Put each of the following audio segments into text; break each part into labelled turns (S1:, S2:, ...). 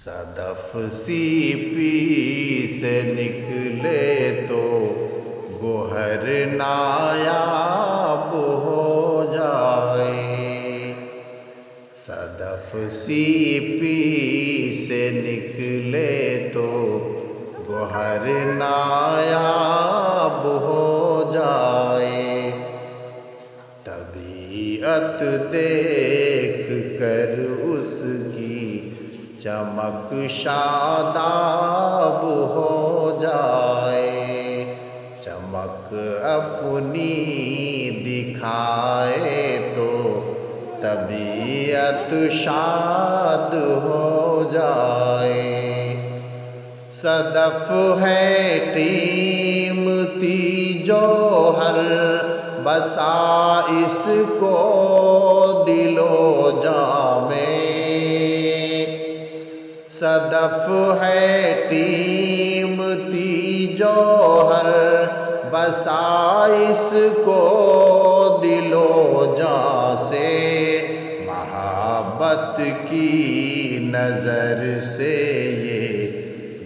S1: صدف سیپی سے نکلے تو گوہر نایاب ہو جائے، صدف سیپی سے نکلے تو گوہر نایاب ہو جائے، طبیعت دیکھ کر اس کی چمک شاداب ہو جائے، چمک اپنی دکھائے تو طبیعت شاد ہو جائے۔ صدف ہے قیمتی جوہر، بسا اس کو دل و جاں میں، صدف ہے قیمتی جوہر، بسا اس کو دل و جاں سے، محبت کی نظر سے یہ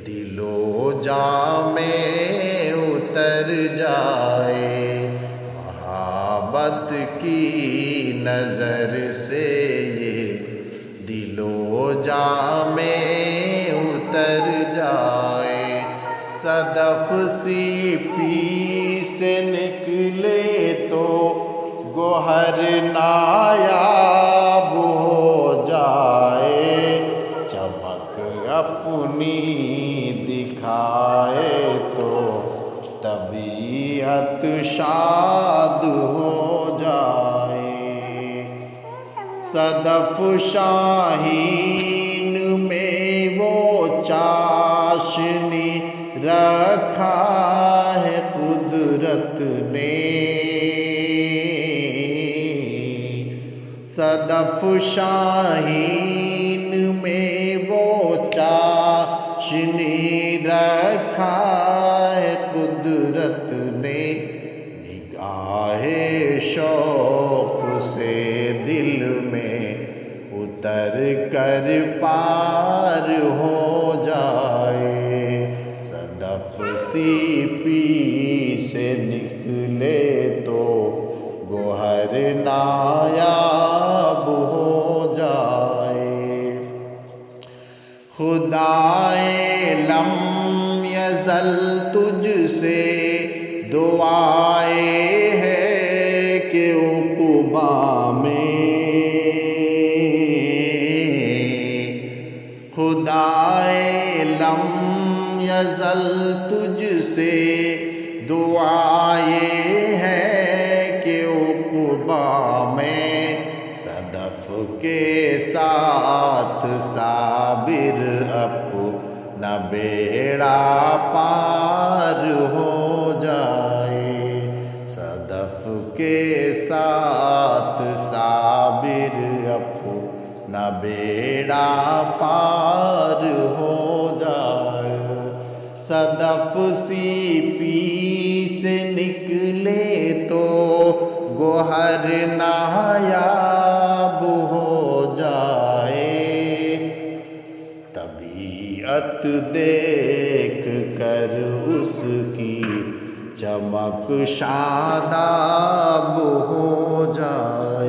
S1: دل و جاں میں اتر جائے، محبت کی نظر سے یہ دل و جاں میں اتر جائے۔ صدف سیپی سے نکلے تو گوہر نایاب ہو جائے، چمک اپنی دکھائے تو طبیعت شاد ہو جائے۔ صدف شاہین میں وہ چاشنی رکھا ہے قدرت نے، صدف شاہین میں وہ چاشنی رکھا ہے قدرت نے، نگاہ شوق سے دل میں اتر کر پار ہو جائے، صدف سیپی سے نکلے تو گوہر نایاب ہو جائے۔ خدائے لم یزل تجھ سے دعائیں ہے کہ عقبیٰ میں، خدائے لم یزل تجھ سے دعائیں ہے کہ عقبیٰ میں، صدف کے ساتھ صابر اپنا بیڑا پار ہو جائے، صدف کے ساتھ صابر اپنا بیڑا پار ہو جائے۔ صدف سیپی سے نکلے تو گوہر نایاب ہو جائے، طبیعت دیکھ کر اس کی چمک شاداب ہو جائے۔